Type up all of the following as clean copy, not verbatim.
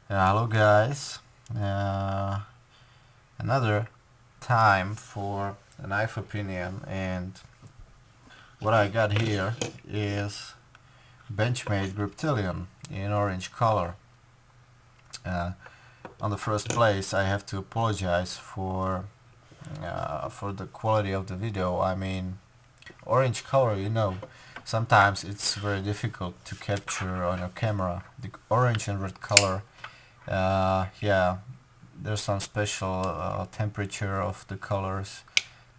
Hello guys, uh, another time for a knife opinion, and what I got here is benchmade griptilian in orange color. Uh, on the first place, I have to apologize for the quality of the video. I mean, orange color, sometimes it's very difficult to capture on your camera. The orange and red color, yeah, there's some special temperature of the colors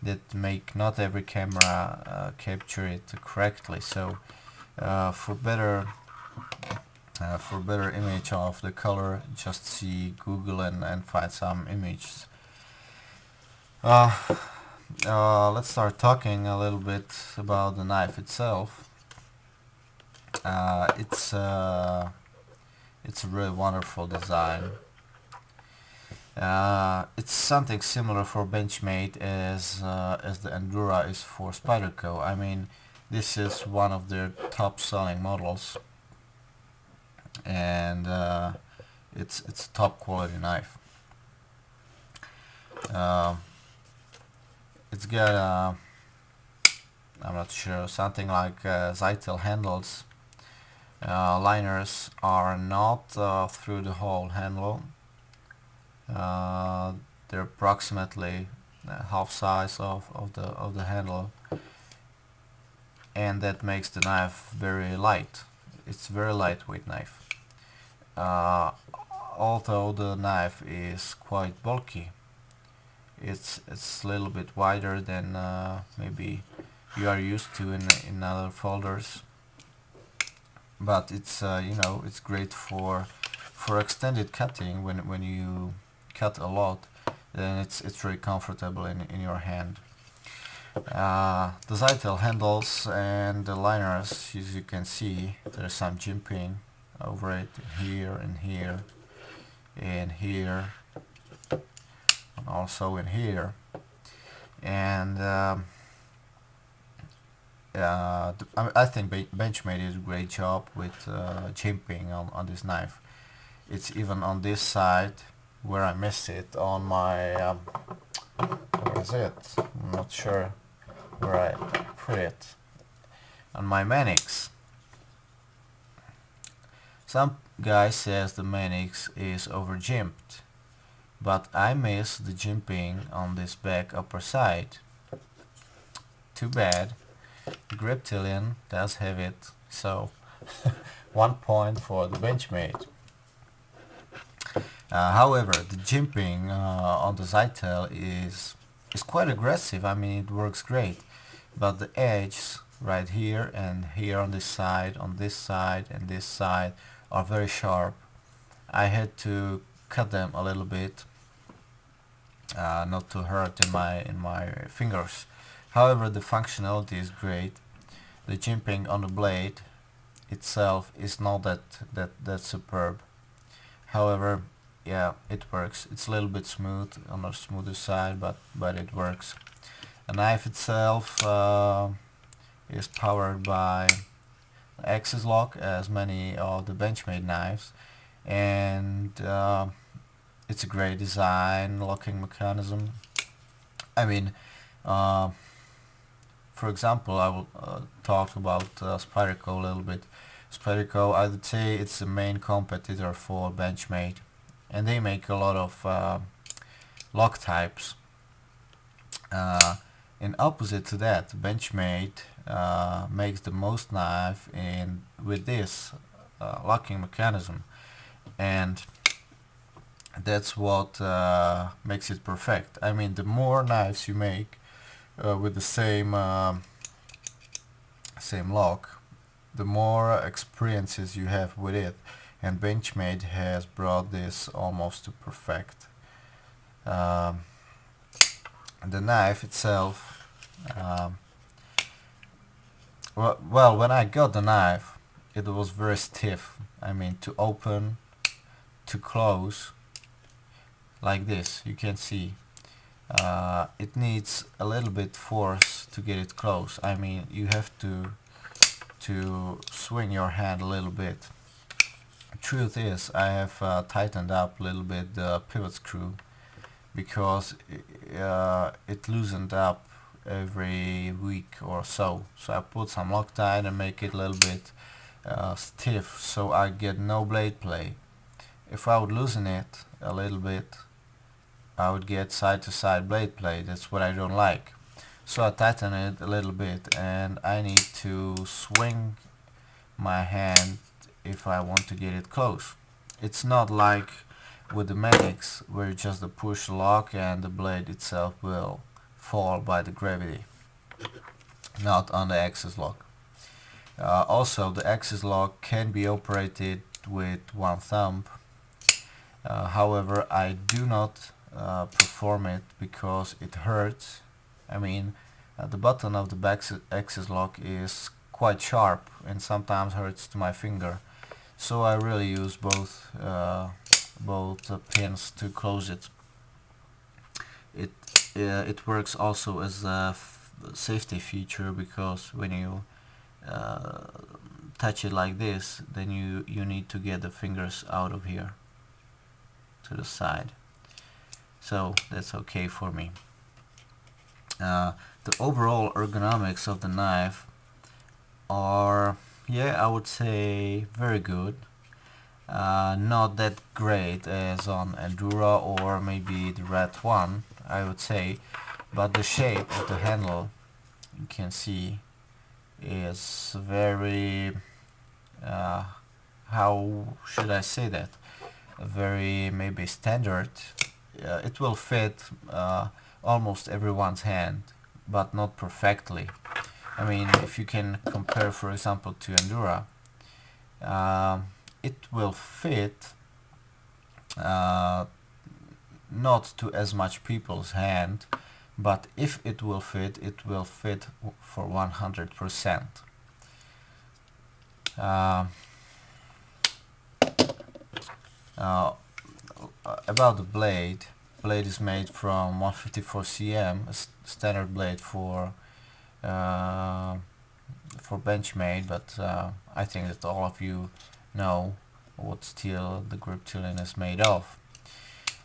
that make not every camera capture it correctly. So for better image of the color, just see Google and find some images. Uh, let's start talking a little bit about the knife itself. Uh, it's uh, it's a really wonderful design. It's something similar for Benchmade as the Endura is for Spyderco. I mean, this is one of their top-selling models, and it's a top-quality knife. Uh, it's got I'm not sure, something like Zytel handles. Liners are not through the whole handle. Uh, they're approximately half size of the handle, and that makes the knife very light. It's a very lightweight knife. Uh, Although the knife is quite bulky, it's a little bit wider than maybe you are used to in other folders, but it's great for extended cutting when you cut a lot. Then it's very comfortable in your hand. The Zytel handles and the liners, as you can see, there's some jimping over it here and here and here and also in here. And I think Benchmade did a great job with jimping on this knife. It's even on this side where I missed it on my where is it? I'm not sure where I put it. On my Manix. Some guy says the Manix is over jimped, but I miss the jimping on this back upper side. Too bad. Griptilian does have it, so 1 point for the Benchmade. However, the jimping on the Zytel is quite aggressive. I mean, it works great, but the edges right here and here on this side, and this side are very sharp. I had to cut them a little bit, not to hurt in my fingers. However, the functionality is great. The jimping on the blade itself is not that superb. However, yeah, it works. It's a little bit smooth on the smoother side, but it works. The knife itself is powered by axis lock, as many of the Benchmade knives, and it's a great design, locking mechanism. I mean, uh, for example, I will talk about Spyderco a little bit. Spyderco, I would say it's the main competitor for Benchmade, and they make a lot of lock types. In opposite to that, Benchmade makes the most knife in with this locking mechanism, and that's what makes it perfect. I mean, the more knives you make with the same lock, the more experiences you have with it, and Benchmade has brought this almost to perfect. Um, the knife itself, um, well, when I got the knife, it was very stiff. I mean, to open, to close, like this, you can see. It needs a little bit force to get it close. I mean, you have to swing your hand a little bit. Truth is, I have tightened up a little bit the pivot screw because it loosened up every week or so. So I put some Loctite and make it a little bit stiff so I get no blade play. If I would loosen it a little bit, I would get side to side blade play. That's what I don't like. So I tighten it a little bit, and I need to swing my hand if I want to get it close. It's not like with the Medics where it's just the push lock and the blade itself will fall by the gravity, not on the axis lock. Also, the axis lock can be operated with one thumb. However, I do not perform it because it hurts. I mean, the button of the back axis lock is quite sharp and sometimes hurts to my finger. So I really use both pins to close it. It works also as a safety feature because when you touch it like this, then you need to get the fingers out of here to the side. So that's okay for me. The overall ergonomics of the knife are, yeah, I would say very good. Not that great as on Endura or maybe the Red one, I would say, but the shape of the handle, you can see, is very, how should I say that, very maybe standard. It will fit almost everyone's hand, but not perfectly. I mean, if you can compare, for example, to Endura, it will fit not to as much people's hand, but if it will fit for 100%. About the blade is made from 154 cm, a standard blade for benchmade, but I think that all of you know what steel the griptilian is made of.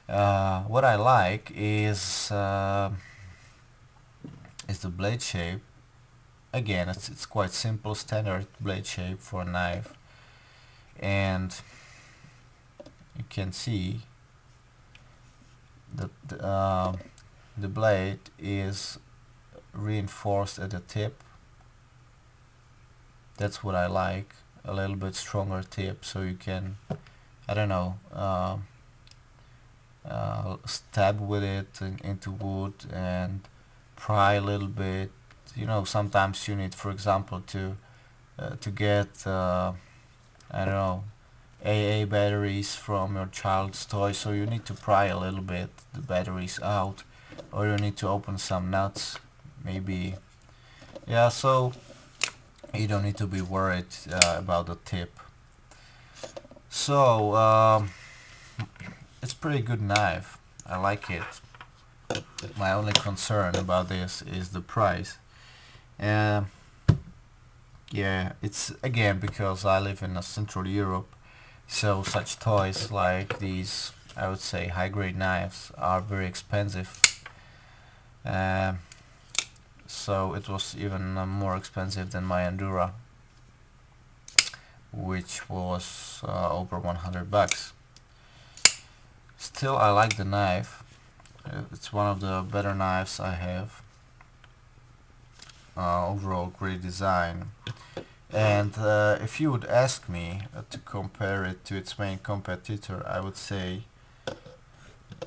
What I like is the blade shape. Again, it's quite simple, standard blade shape for a knife, and you can see that the blade is reinforced at the tip. That's what I like, a little bit stronger tip, so you can, I don't know, stab with it into wood and pry a little bit. You know, sometimes you need, for example, to get I don't know, AA batteries from your child's toy, so you need to pry a little bit the batteries out, or you need to open some nuts, maybe. Yeah, so you don't need to be worried about the tip. So it's pretty good knife. I like it. My only concern about this is the price. Yeah, it's again because I live in Central Europe, so such toys like these, I would say, high-grade knives are very expensive. So it was even more expensive than my Endura, which was over 100 bucks. Still, I like the knife. It's one of the better knives I have. Overall, great design. And if you would ask me to compare it to its main competitor, I would say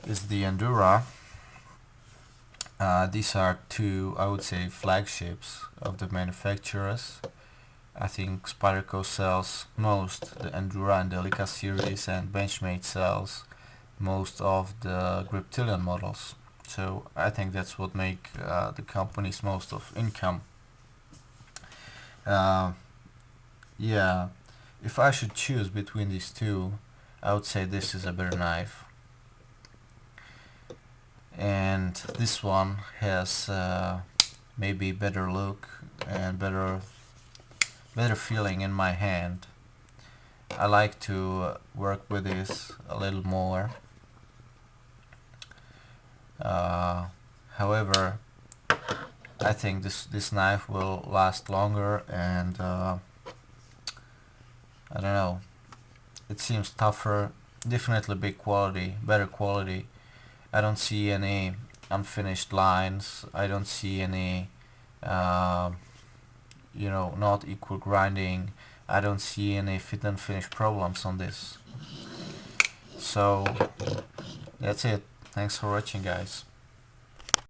is the Endura. These are two, I would say, flagships of the manufacturers. I think Spyderco sells most the Endura and Delica series, and Benchmade sells most of the griptilian models. So I think that's what make the companies most of income. Yeah, if I should choose between these two, I would say this is a better knife. And this one has maybe better look and better feeling in my hand. I like to work with this a little more. However, I think this knife will last longer, and I don't know, it seems tougher, definitely better quality. I don't see any unfinished lines, I don't see any not equal grinding, I don't see any fit and finish problems on this. So that's it. Thanks for watching, guys.